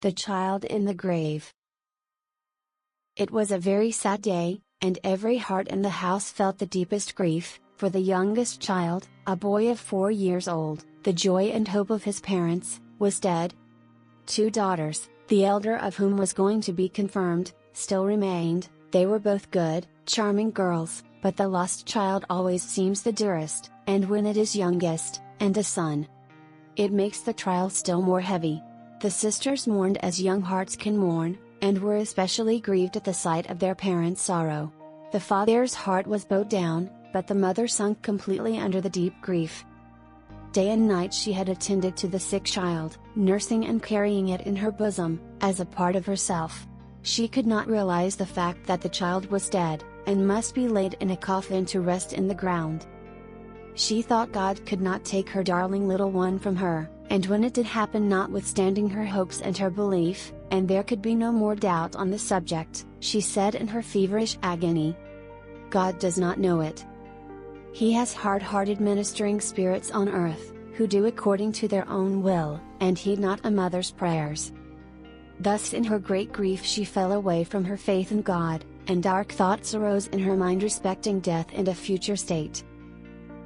The child in the grave. It was a very sad day, and every heart in the house felt the deepest grief, for the youngest child, a boy of 4 years old, the joy and hope of his parents, was dead. 2 daughters, the elder of whom was going to be confirmed, still remained. They were both good, charming girls, but the lost child always seems the dearest, and when it is youngest, and a son, it makes the trial still more heavy. The sisters mourned as young hearts can mourn, and were especially grieved at the sight of their parents' sorrow. The father's heart was bowed down, but the mother sunk completely under the deep grief. Day and night she had attended to the sick child, nursing and carrying it in her bosom, as a part of herself. She could not realize the fact that the child was dead, and must be laid in a coffin to rest in the ground. She thought God could not take her darling little one from her, and when it did happen, notwithstanding her hopes and her belief, and there could be no more doubt on the subject, she said in her feverish agony, "God does not know it. He has hard-hearted ministering spirits on earth, who do according to their own will, and heed not a mother's prayers." Thus in her great grief she fell away from her faith in God, and dark thoughts arose in her mind respecting death and a future state.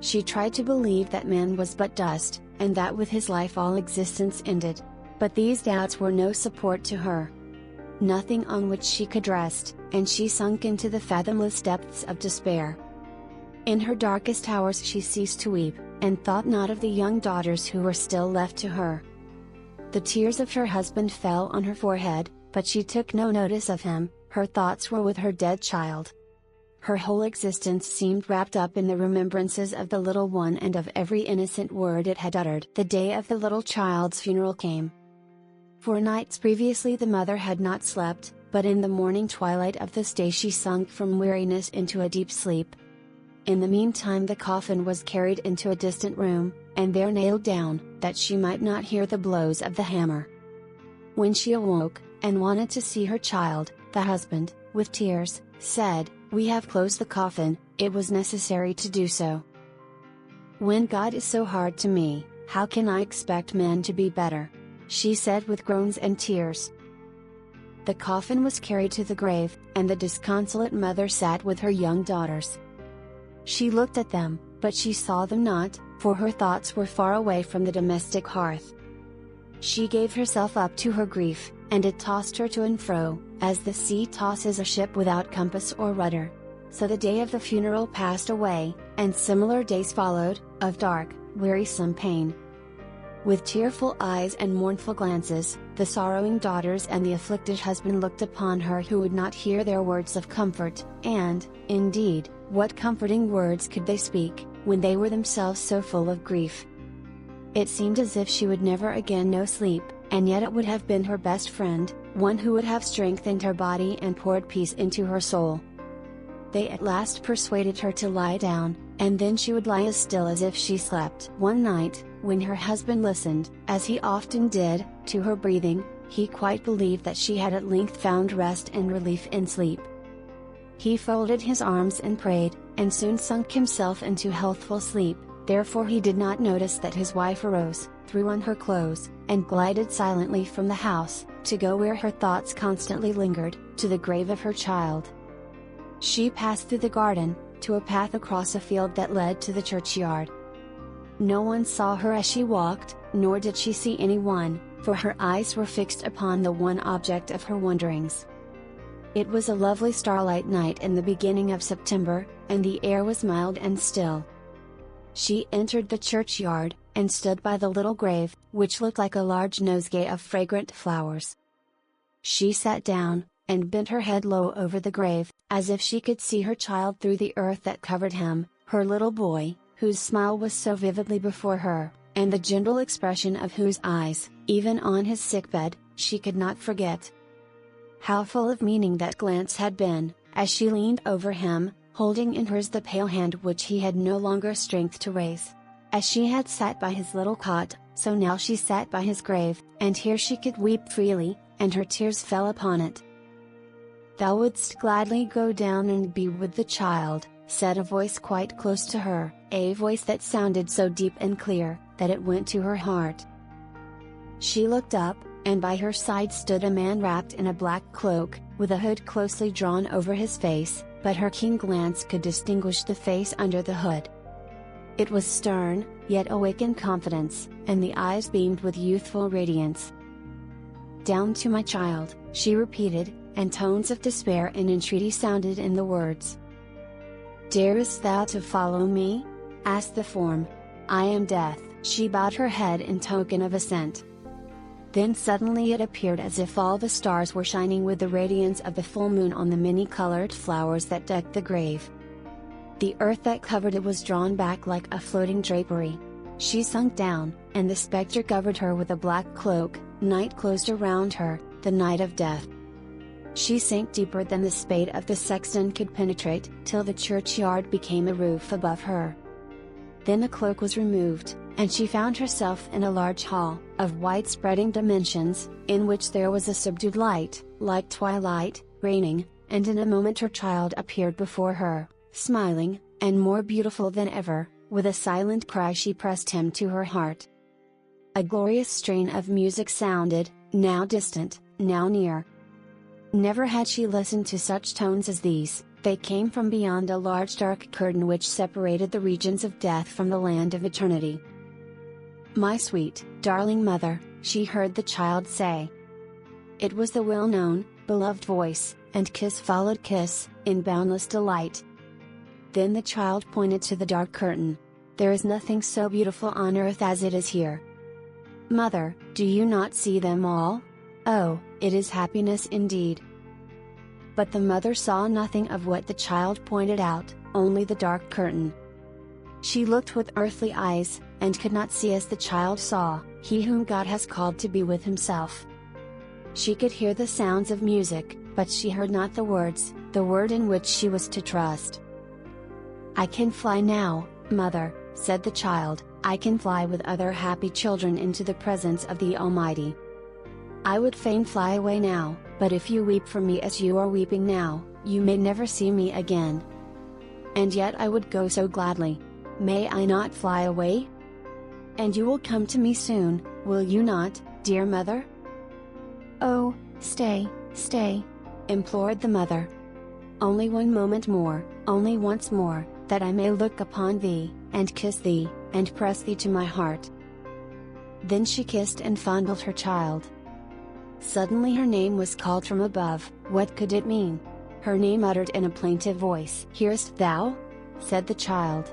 She tried to believe that man was but dust, and that with his life all existence ended. But these doubts were no support to her. Nothing on which she could rest, and she sunk into the fathomless depths of despair. In her darkest hours she ceased to weep, and thought not of the young daughters who were still left to her. The tears of her husband fell on her forehead, but she took no notice of him. Her thoughts were with her dead child. Her whole existence seemed wrapped up in the remembrances of the little one and of every innocent word it had uttered. The day of the little child's funeral came. 4 nights previously the mother had not slept, but in the morning twilight of this day she sunk from weariness into a deep sleep. In the meantime the coffin was carried into a distant room, and there nailed down, that she might not hear the blows of the hammer. When she awoke, and wanted to see her child, the husband, with tears, said, "We have closed the coffin, it was necessary to do so. When God is so hard to me, how can I expect men to be better?" she said with groans and tears. The coffin was carried to the grave, and the disconsolate mother sat with her young daughters. She looked at them, but she saw them not, for her thoughts were far away from the domestic hearth. She gave herself up to her grief, and it tossed her to and fro, as the sea tosses a ship without compass or rudder. So the day of the funeral passed away, and similar days followed, of dark, wearisome pain. With tearful eyes and mournful glances, the sorrowing daughters and the afflicted husband looked upon her who would not hear their words of comfort, and, indeed, what comforting words could they speak, when they were themselves so full of grief? It seemed as if she would never again know sleep, and yet it would have been her best friend, one who would have strengthened her body and poured peace into her soul. They at last persuaded her to lie down, and then she would lie as still as if she slept. One night, when her husband listened, as he often did, to her breathing, he quite believed that she had at length found rest and relief in sleep. He folded his arms and prayed, and soon sunk himself into healthful sleep. Therefore he did not notice that his wife arose, threw on her clothes, and glided silently from the house, to go where her thoughts constantly lingered, to the grave of her child. She passed through the garden, to a path across a field that led to the churchyard. No one saw her as she walked, nor did she see anyone, for her eyes were fixed upon the one object of her wanderings. It was a lovely starlight night in the beginning of September, and the air was mild and still. She entered the churchyard, and stood by the little grave, which looked like a large nosegay of fragrant flowers. She sat down, and bent her head low over the grave, as if she could see her child through the earth that covered him, her little boy, whose smile was so vividly before her, and the gentle expression of whose eyes, even on his sickbed, she could not forget. How full of meaning that glance had been, as she leaned over him, holding in hers the pale hand which he had no longer strength to raise. As she had sat by his little cot, so now she sat by his grave, and here she could weep freely, and her tears fell upon it. "Thou wouldst gladly go down and be with the child," said a voice quite close to her, a voice that sounded so deep and clear, that it went to her heart. She looked up, and by her side stood a man wrapped in a black cloak, with a hood closely drawn over his face, but her keen glance could distinguish the face under the hood. It was stern, yet awakened confidence, and the eyes beamed with youthful radiance. "Down to my child," she repeated, and tones of despair and entreaty sounded in the words. "Darest thou to follow me?" asked the form. "I am Death." She bowed her head in token of assent. Then suddenly it appeared as if all the stars were shining with the radiance of the full moon on the many-colored flowers that decked the grave. The earth that covered it was drawn back like a floating drapery. She sunk down, and the spectre covered her with a black cloak. Night closed around her, the night of death. She sank deeper than the spade of the sexton could penetrate, till the churchyard became a roof above her. Then the cloak was removed, and she found herself in a large hall, of wide-spreading dimensions, in which there was a subdued light, like twilight, reigning, and in a moment her child appeared before her, smiling, and more beautiful than ever. With a silent cry she pressed him to her heart. A glorious strain of music sounded, now distant, now near. Never had she listened to such tones as these. They came from beyond a large dark curtain which separated the regions of death from the land of eternity. "My sweet, darling mother," she heard the child say. It was the well-known, beloved voice, and kiss followed kiss, in boundless delight. Then the child pointed to the dark curtain. "There is nothing so beautiful on earth as it is here. Mother, do you not see them all? Oh, it is happiness indeed." But the mother saw nothing of what the child pointed out, only the dark curtain. She looked with earthly eyes, and could not see as the child saw, he whom God has called to be with himself. She could hear the sounds of music, but she heard not the words, the word in which she was to trust. "I can fly now, mother," said the child, "I can fly with other happy children into the presence of the Almighty. I would fain fly away now, but if you weep for me as you are weeping now, you may never see me again. And yet I would go so gladly. May I not fly away? And you will come to me soon, will you not, dear mother?" "Oh, stay, stay," implored the mother. "Only one moment more, only once more, that I may look upon thee, and kiss thee, and press thee to my heart." Then she kissed and fondled her child. Suddenly her name was called from above. What could it mean? Her name uttered in a plaintive voice. "Hearest thou?" said the child.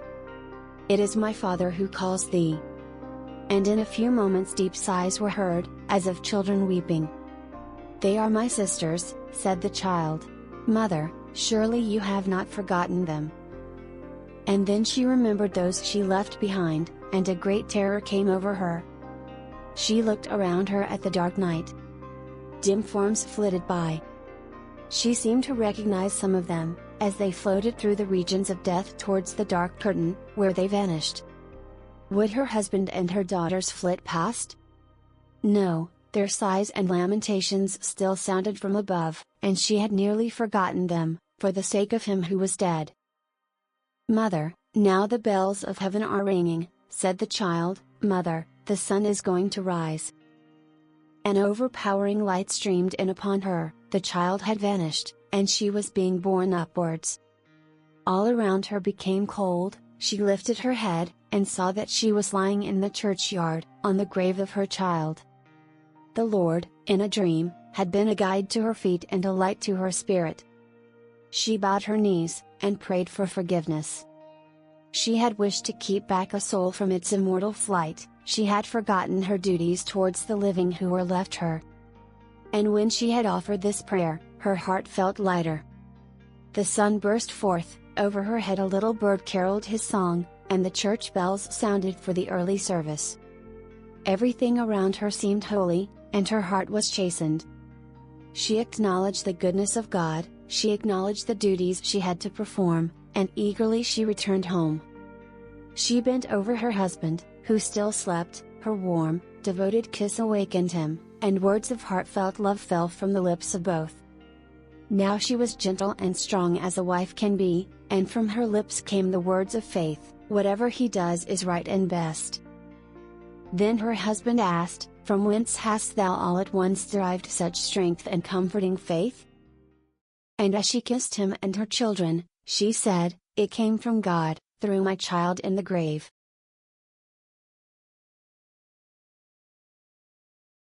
"It is my father who calls thee." And in a few moments deep sighs were heard, as of children weeping. "They are my sisters," said the child. "Mother, surely you have not forgotten them." And then she remembered those she left behind, and a great terror came over her. She looked around her at the dark night. Dim forms flitted by. She seemed to recognize some of them, as they floated through the regions of death towards the dark curtain, where they vanished. Would her husband and her daughters flit past? No, their sighs and lamentations still sounded from above, and she had nearly forgotten them, for the sake of him who was dead. "Mother, now the bells of heaven are ringing," said the child. "Mother, the sun is going to rise." An overpowering light streamed in upon her. The child had vanished, and she was being borne upwards. All around her became cold. She lifted her head, and saw that she was lying in the churchyard, on the grave of her child. The Lord, in a dream, had been a guide to her feet and a light to her spirit. She bowed her knees, and prayed for forgiveness. She had wished to keep back a soul from its immortal flight. She had forgotten her duties towards the living who were left her. And when she had offered this prayer, her heart felt lighter. The sun burst forth, over her head a little bird caroled his song, and the church bells sounded for the early service. Everything around her seemed holy, and her heart was chastened. She acknowledged the goodness of God, she acknowledged the duties she had to perform, and eagerly she returned home. She bent over her husband, who still slept. Her warm, devoted kiss awakened him, and words of heartfelt love fell from the lips of both. Now she was gentle and strong as a wife can be, and from her lips came the words of faith, "Whatever he does is right and best." Then her husband asked, From whence hast thou all at once derived such strength and comforting faith?" And as she kissed him and her children, she said, "It came from God, through my child in the grave."